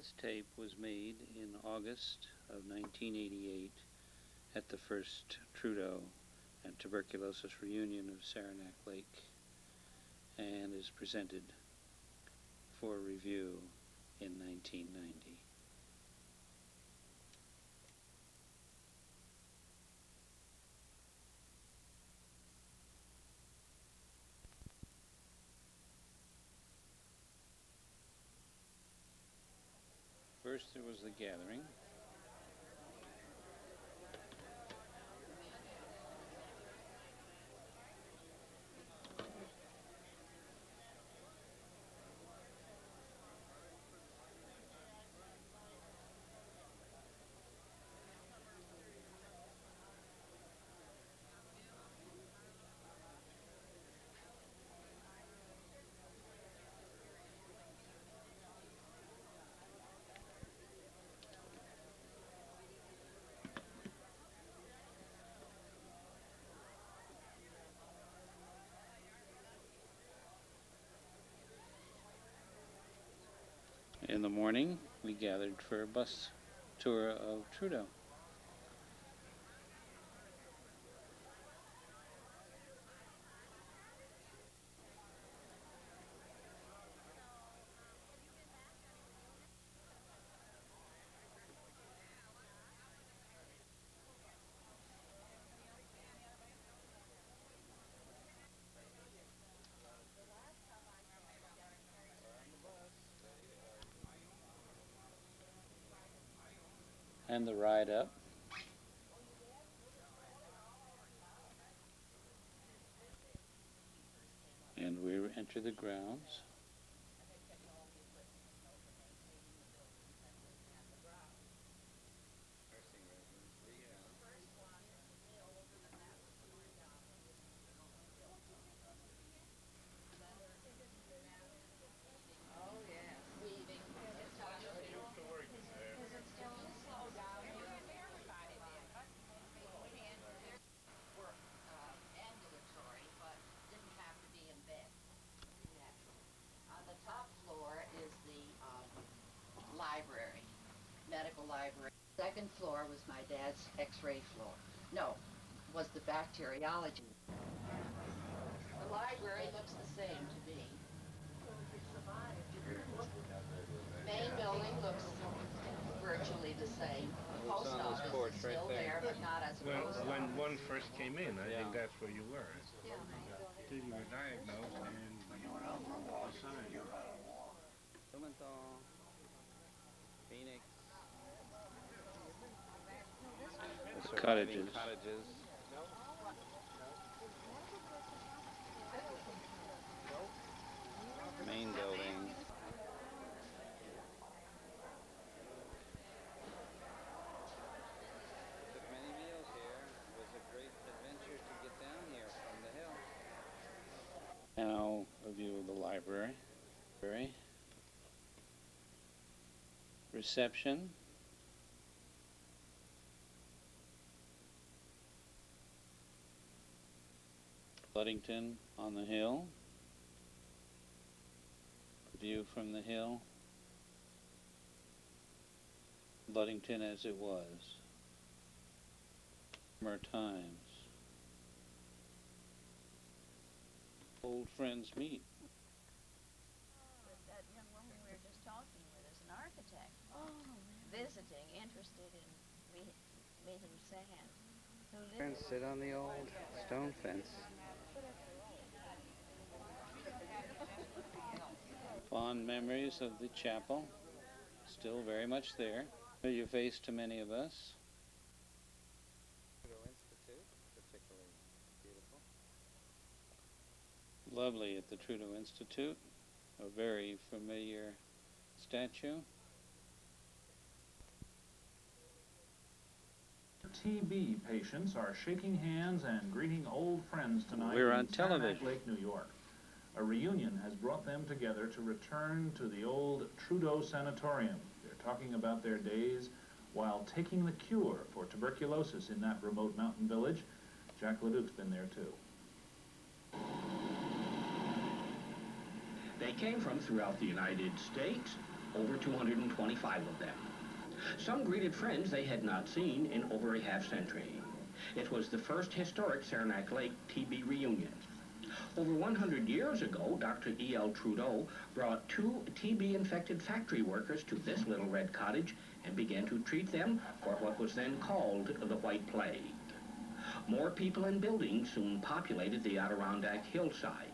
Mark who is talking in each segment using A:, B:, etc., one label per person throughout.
A: This tape was made in August of 1988 at the first Trudeau and Tuberculosis Reunion of Saranac Lake, and is presented for review in 1990. First there was the gathering. In the morning, we gathered for a bus tour of Trudeau. And the ride up. And we enter the grounds.
B: Library, medical library. Second floor was my dad's x-ray floor. No, was the bacteriology. The library looks the same to me. Main building looks virtually the same. The post office is still there, but not as a post office.
C: When one first came in, I think that's where you were. Till you were diagnosed and assigned.
A: Phoenix. Cottages. Main building. Took many meals here. It was a great adventure to get down here from the hill. Now a view of the library. Reception. Ludington on the hill. View from the hill. Ludington as it was. Former times. Old friends meet.
D: That young woman we were just talking with is an architect. Visiting, interested in meeting Sam.
A: And sit on the old stone fence. Fond memories of the chapel, still very much there. Familiar face to many of us. Trudeau Institute, particularly beautiful. Lovely at the Trudeau Institute, a very familiar statue.
E: TB patients are shaking hands and greeting old friends tonight
A: We're on
E: in Saranac
A: television.
E: Lake, New York. A reunion has brought them together to return to the old Trudeau Sanatorium. They're talking about their days while taking the cure for tuberculosis in that remote mountain village. Jack LeDuc's been there too.
F: They came from throughout the United States, over 225 of them. Some greeted friends they had not seen in over a half-century. It was the first historic Saranac Lake TB reunion. Over 100 years ago, Dr. E.L. Trudeau brought 2 TB-infected factory workers to this little red cottage and began to treat them for what was then called the White Plague. More people and buildings soon populated the Adirondack hillside.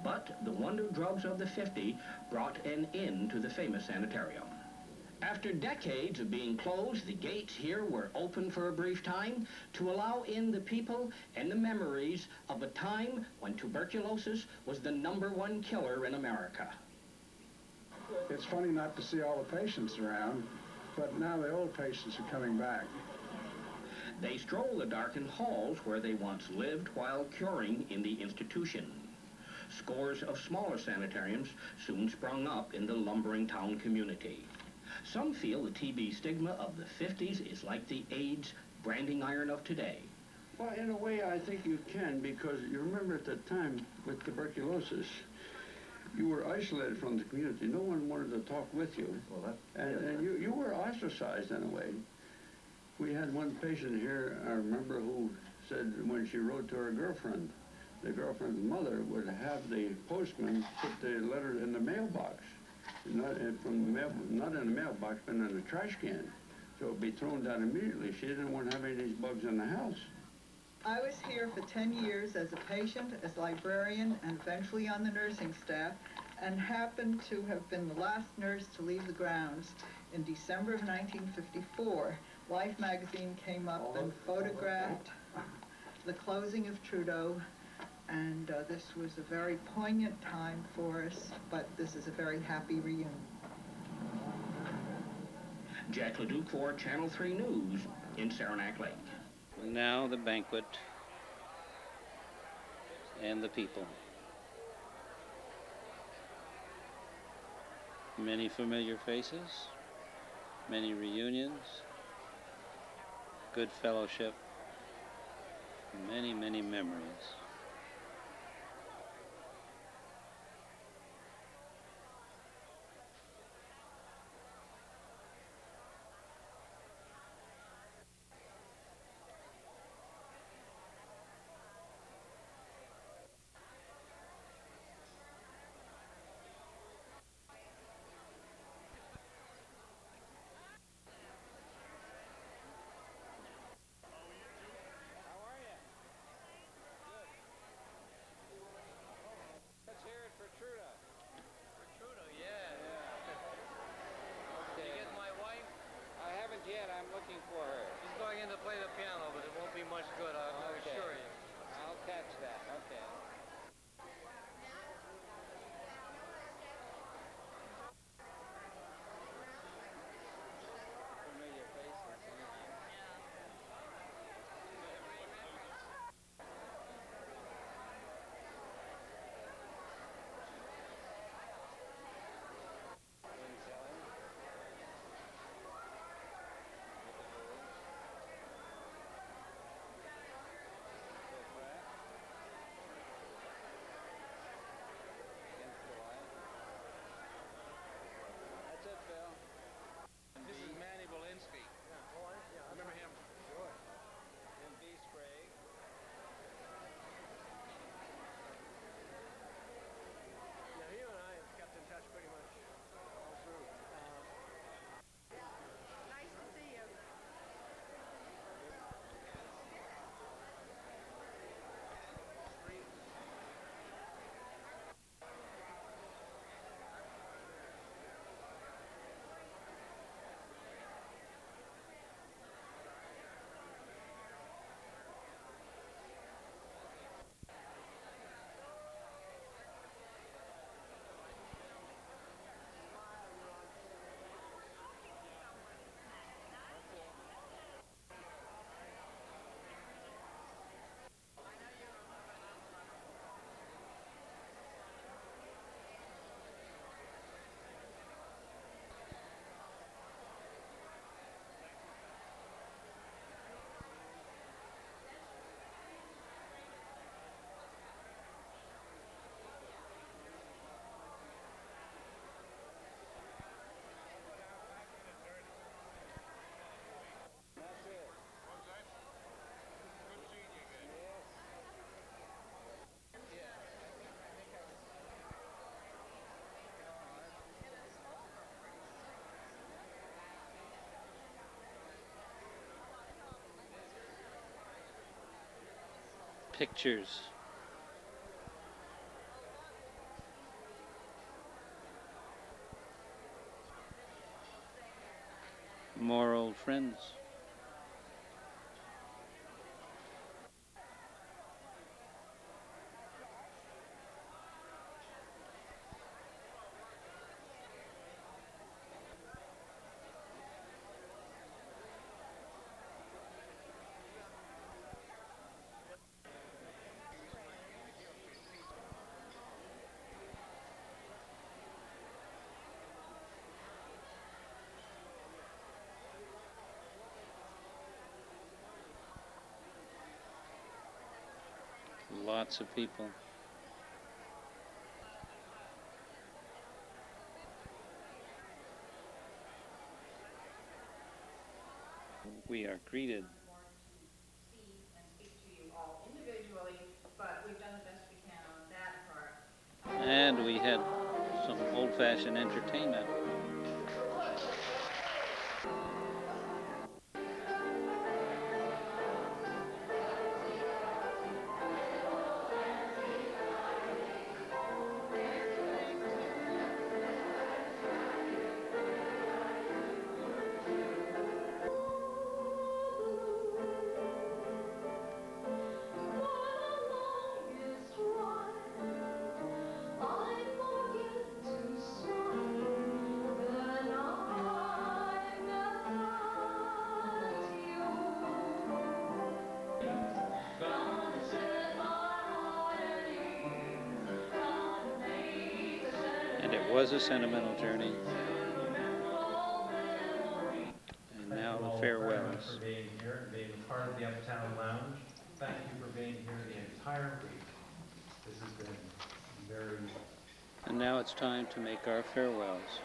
F: But the wonder drugs of the 50 brought an end to the famous sanitarium. After decades of being closed, the gates here were open for a brief time to allow in the people and the memories of a time when tuberculosis was the #1 killer in America.
G: It's funny not to see all the patients around, but now the old patients are coming back.
F: They stroll the darkened halls where they once lived while curing in the institution. Scores of smaller sanatoriums soon sprung up in the lumbering town community. Some feel the TB stigma of the 50s is like the AIDS branding iron of today.
H: Well, in a way, I think you can, because you remember at that time with tuberculosis, you were isolated from the community. No one wanted to talk with you.
E: Well,
H: And you were ostracized in a way. We had one patient here, I remember, who said when she wrote to her girlfriend, the girlfriend's mother would have the postman put the letter in the mailbox. Not in the mailbox, but in the trash can. So it would be thrown down immediately. She didn't want to have any of these bugs in the house.
I: I was here for 10 years as a patient, as librarian, and eventually on the nursing staff, and happened to have been the last nurse to leave the grounds in December of 1954. Life magazine came up and photographed the closing of Trudeau, and this was a very poignant time for us, but this is a very happy reunion.
F: Jack LeDuc for Channel 3 News in Saranac Lake.
A: Now the banquet and the people. Many familiar faces, many reunions, good fellowship, many, many memories. pictures. More old friends. Lots of people. We are greeted.
J: See and speak to you all individually, but we've done the best we can on that part.
A: And we had some old-fashioned entertainment. And it was a sentimental journey. And now the farewells.
K: For being here and being a part of the Uptown Lounge. Thank you for being here the entire week. This has been very...
A: And now it's time to make our farewells.